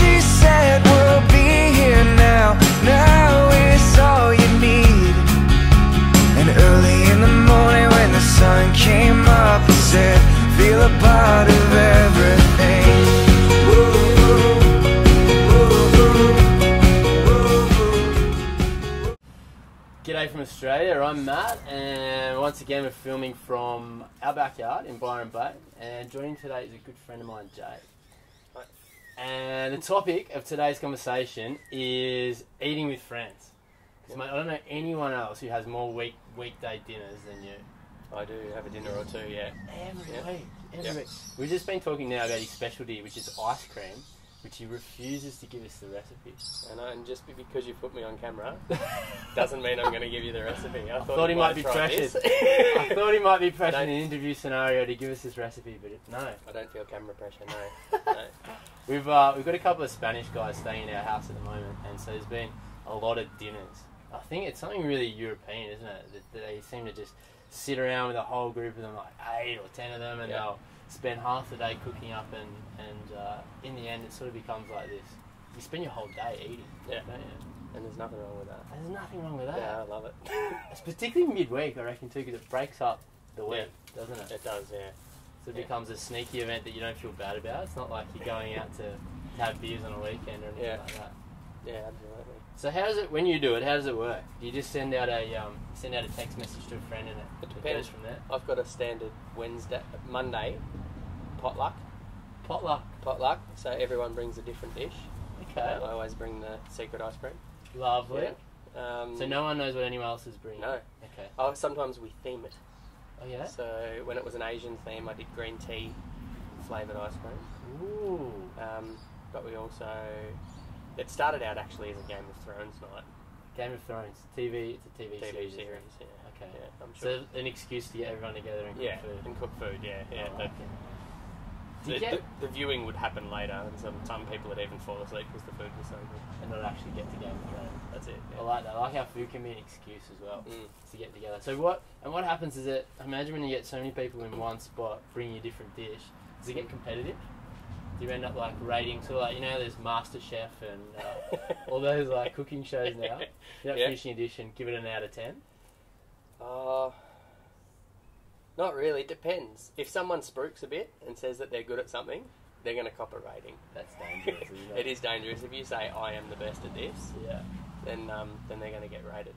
she said we'll be here now. Now it's all you need. And early in the morning when the sun came up, it said, feel a part of everything. G'day from Australia, I'm Matt, and once again we're filming from our backyard in Byron Bay, and joining today is a good friend of mine, Jade. Hi. And the topic of today's conversation is eating with friends. Because mate, I don't know anyone else who has more weekday dinners than you. I do have a dinner or two, yeah. Every week. We've just been talking now about his specialty, which is ice cream, which he refuses to give us the recipe. And just because you put me on camera doesn't mean I'm going to give you the recipe. I thought he might be pressured. I thought he might be pressured in an interview scenario to give us this recipe, but no. I don't feel camera pressure, no. No. We've got a couple of Spanish guys staying in our house at the moment, and so there's been a lot of dinners. I think it's something really European, isn't it? That they seem to just sit around with a whole group of them, like 8 or 10 of them, and they'll spend half the day cooking up, and in the end it sort of becomes like this. You spend your whole day eating, don't you? And there's nothing wrong with that. There's nothing wrong with that. Yeah, I love it. It's particularly midweek, I reckon, too, because it breaks up the week, doesn't it? It does, yeah. So it becomes a sneaky event that you don't feel bad about. It's not like you're going out to have beers on a weekend or anything like that. Yeah, absolutely. So how does it, when you do it, how does it work? Do you just send out a text message to a friend and it depends from there? I've got a standard Monday potluck. Potluck. So everyone brings a different dish. Okay. I always bring the secret ice cream. Lovely. Yeah. So no one knows what anyone else is bringing? No. Okay. Oh, sometimes we theme it. Oh yeah? So when it was an Asian theme, I did green tea flavoured ice cream. Ooh. But we also... It started out actually as a Game of Thrones night. Game of Thrones. TV, it's a TV series. Yeah. Okay. Yeah, I'm sure. So an excuse to get everyone together and cook food. And cook food, yeah. Oh, okay. The viewing would happen later, and some people would even fall asleep because the food was so good. And not actually get to Game of Thrones. That's it. Yeah. I like that. I like how food can be an excuse as well to get together. So what happens is that, imagine when you get so many people in one spot bringing a different dish, does it get competitive? Do you end up like rating, so like, you know, there's MasterChef and all those like cooking shows now. You're finishing a dish and give it an out of 10? Not really. It depends. If someone spooks a bit and says that they're good at something, they're going to cop a rating. That's dangerous, isn't it? It is dangerous. If you say I am the best at this, then they're going to get rated.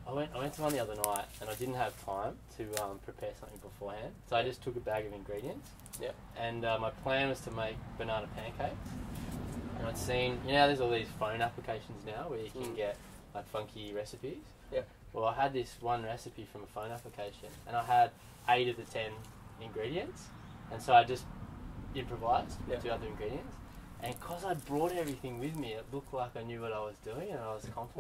I went to one the other night and I didn't have time to prepare something beforehand, so I just took a bag of ingredients. Yeah. And my plan was to make banana pancakes. And I'd seen, you know, there's all these phone applications now where you can get like funky recipes. Yeah. Well, I had this one recipe from a phone application, and I had 8 of the 10 ingredients, and so I just improvised with 2 other ingredients. And because I brought everything with me, it looked like I knew what I was doing, and I was confident.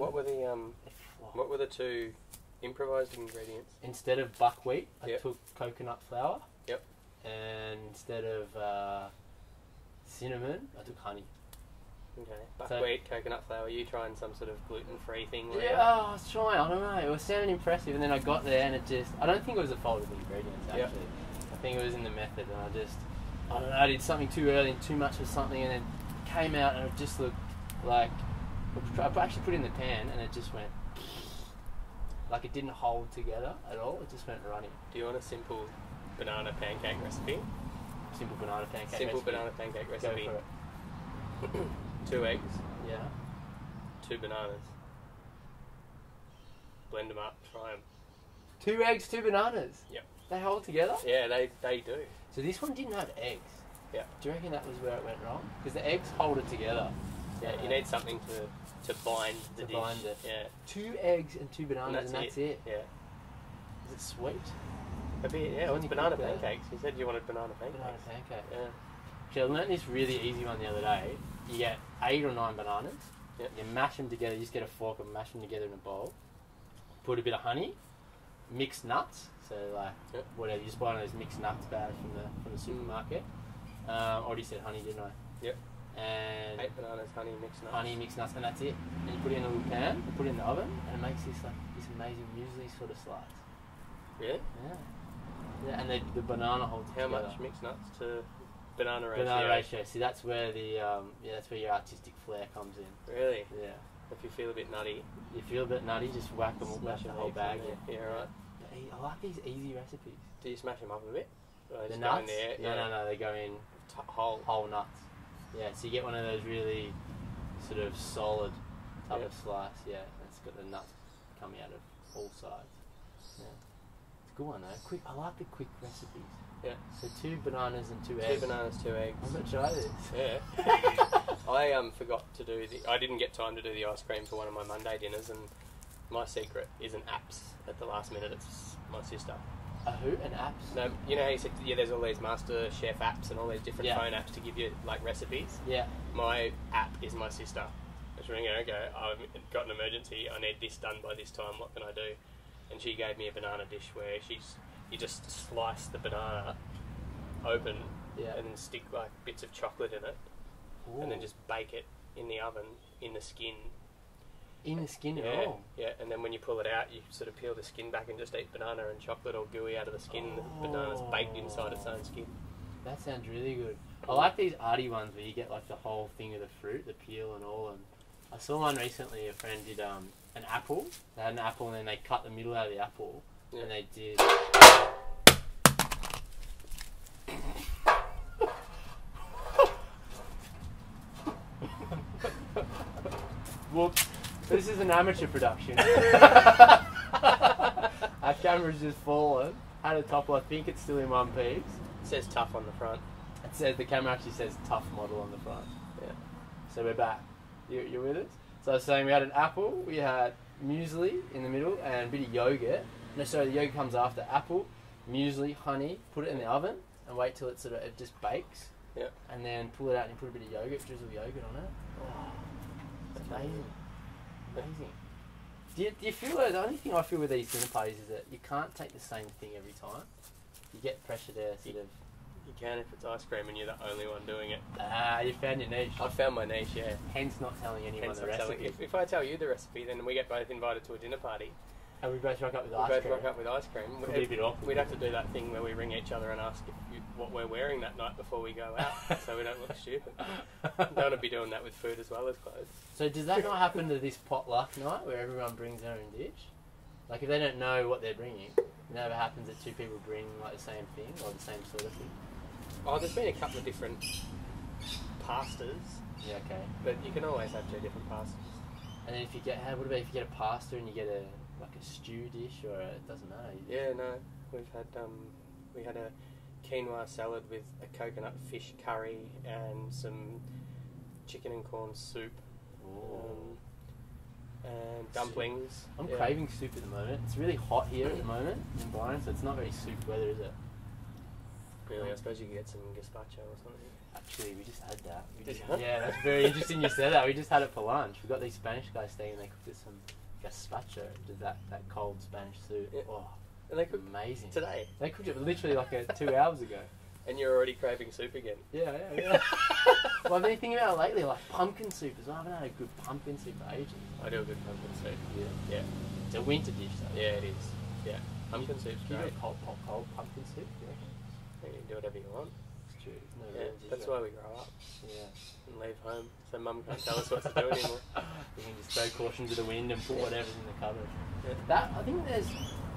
What were the 2 improvised ingredients? Instead of buckwheat, I took coconut flour. Yep. And instead of cinnamon, I took honey. Okay. Buckwheat, coconut flour. You trying some sort of gluten-free thing? I was trying. I don't know. It was sounding impressive, and then I got there, and it just—I don't think it was a fault of the ingredients. Actually, I think it was in the method, and I don't know. I did something too early and too much of something, and then it came out, and it just looked like I actually put it in the pan, and it just went like it didn't hold together at all. It just went runny. Do you want a simple banana pancake recipe? Simple banana pancake. Simple banana pancake recipe. Go for it. 2 eggs. Yeah. 2 bananas. Blend them up. Try them. 2 eggs, 2 bananas. Yep. They hold together? Yeah, they do. So this one didn't have eggs. Yeah. Do you reckon that was where it went wrong? Because the eggs hold it together. Yeah, you need something to bind the dish. Bind it. Yeah. 2 eggs and 2 bananas, and that's it. Yeah. Is it sweet? A bit. Yeah. It's banana pancakes. You said you wanted banana pancakes. Banana pancake. Yeah. Actually, I learned this really easy one the other day. You get 8 or 9 bananas. Yep. You mash them together. You just get a fork and mash them together in a bowl. Put a bit of honey. Mixed nuts. So like whatever. You just buy one of those mixed nuts bags from the supermarket. Already said honey, didn't I? Yep. And 8 bananas, honey, mixed nuts. Honey, mixed nuts, and that's it. And you put it in a little pan. You put it in the oven, and it makes this amazing muesli sort of slice. Really? Yeah. Yeah, and the banana holds How together. much mixed nuts to Banana ratio. Banana ratio. See, that's where the that's where your artistic flair comes in. Really? Yeah. If you feel a bit nutty. You feel a bit nutty, just whack them, smash the whole bag. Yeah, right. I like these easy recipes. Do you smash them up a bit? Or they The just nuts? go in there? No, they go in whole nuts. Yeah, so you get one of those really sort of solid type of slice. Yeah, it's got the nuts coming out of all sides. Yeah. It's a good one though. Quick. I like the quick recipes. Yeah. So 2 bananas and 2 eggs. 2 bananas, 2 eggs. I'm gonna try this. Yeah. I forgot to do I didn't get time to do the ice cream for one of my Monday dinners, and my secret is an apps at the last minute. It's my sister. A who? An apps? No, you know how you said there's all these Master Chef apps and all these different phone apps to give you like recipes. Yeah. My app is my sister. Just ringing her, okay, I've got an emergency. I need this done by this time. What can I do? And she gave me a banana dish where you just slice the banana open and then stick like bits of chocolate in it. Ooh. And then just bake it in the oven in the skin. In the skin at all? Yeah, and then when you pull it out, you sort of peel the skin back and just eat banana and chocolate all gooey out of the skin. Oh. The banana's baked inside its own skin. That sounds really good. I like these arty ones where you get like the whole thing of the fruit, the peel and all. And I saw one recently, a friend did an apple. They had an apple and then they cut the middle out of the apple and they did... Whoops. This is an amateur production. Our camera's just fallen. Had a topple, I think it's still in one piece. It says tough on the front. It says, the camera actually says tough model on the front. Yeah. So we're back. You're with us? So I was saying we had an apple, we had muesli in the middle and a bit of yogurt. No, sorry, the yogurt comes after. Apple, muesli, honey, put it in the oven and wait till it just bakes. Yeah. And then pull it out and you put a bit of yogurt, drizzle yogurt on it. Oh, that's amazing. Amazing. Do you feel the only thing I feel with these dinner parties is that you can't take the same thing every time. You get pressure there, sort of. You can if it's ice cream and you're the only one doing it. Ah, you found your niche. I found my niche, yeah. Hence not telling anyone the recipe. If I tell you the recipe, then we get both invited to a dinner party. And we both rock up with ice cream. Both rock up with ice cream. Could be a bit awkward. We'd have to do that thing where we ring each other and ask what we're wearing that night before we go out, so we don't look stupid. Don't want to be doing that with food as well as clothes. So does that not happen to this potluck night where everyone brings their own dish? Like if they don't know what they're bringing, it never happens that 2 people bring like the same thing or the same sort of thing? Oh, there's been a couple of different pastas. Yeah, okay. But you can always have 2 different pastas. And then if you get, what about if you get a pasta and you get a stew dish, or it doesn't matter? Yeah, no. We've had we had a quinoa salad with a coconut fish curry and some chicken and corn soup. And dumplings. I'm craving soup at the moment. It's really hot here at the moment in Byron, so it's not very soup weather, is it? Really, I suppose you could get some gazpacho or something. Actually, we just had that. Yeah, that's very interesting you said that. We just had it for lunch. We got these Spanish guys staying and they cooked us some gazpacho, that cold Spanish soup. Yeah. Oh, and they cooked amazing. Today? They cooked it literally like 2 hours ago. And you're already craving soup again? Yeah. Well, I've been thinking about it lately, like pumpkin soup as well. I haven't had a good pumpkin soup for ages. I do a good pumpkin soup. Yeah. It's a winter dish though. Yeah, it is. Yeah. Pumpkin soup's great. You do a cold pumpkin soup, do you reckon? You can do whatever you want. It's true. No that's why we grow up. Yeah. And leave home. So Mum can't tell us what to do anymore. You can just throw caution to the wind and put whatever's in the cupboard. Yeah. I think there's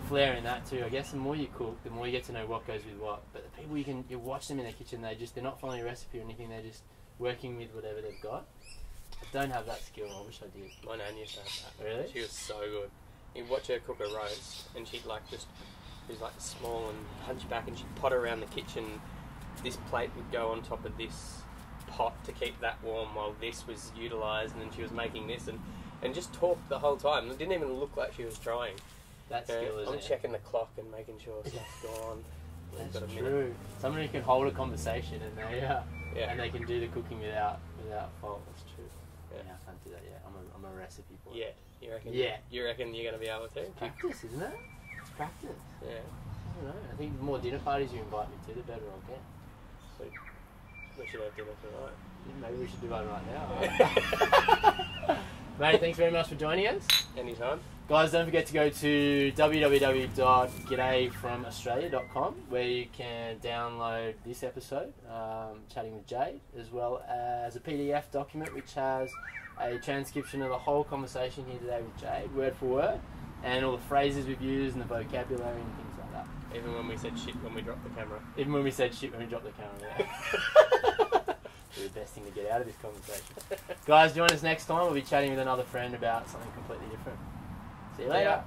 flair in that too. I guess the more you cook, the more you get to know what goes with what. But the people you watch them in their kitchen, they're not following a recipe or anything. They're just working with whatever they've got. I don't have that skill. I wish I did. My nan used to have that. Really? She was so good. You'd watch her cook a roast, and she'd she was like small and hunchback, and she'd pot around the kitchen. This plate would go on top of this pot to keep that warm while this was utilised, and then she was making this and just talked the whole time. It didn't even look like she was trying. That skill, isn't it? I'm checking the clock and making sure stuff's gone. That's true. Someone who can hold a conversation and they can do the cooking without fault. That's true. Yeah, I can't do that yet. I'm a recipe boy. Yeah, you reckon? Yeah. You reckon you're going to be able to? Practice, isn't it? It's practice. Yeah. I don't know. I think the more dinner parties you invite me to, the better I'll get. Sweet. We should have dinner tonight. Maybe we should do one right now. Mate, thanks very much for joining us. Anytime. Guys, don't forget to go to www.g'dayfromaustralia.com where you can download this episode, chatting with Jade, as well as a PDF document which has a transcription of the whole conversation here today with Jade, word for word, and all the phrases we've used and the vocabulary and things like that. Even when we said shit when we dropped the camera. Even when we said shit when we dropped the camera, yeah. Be the best thing to get out of this conversation. Guys, join us next time. We'll be chatting with another friend about something completely different. See you later.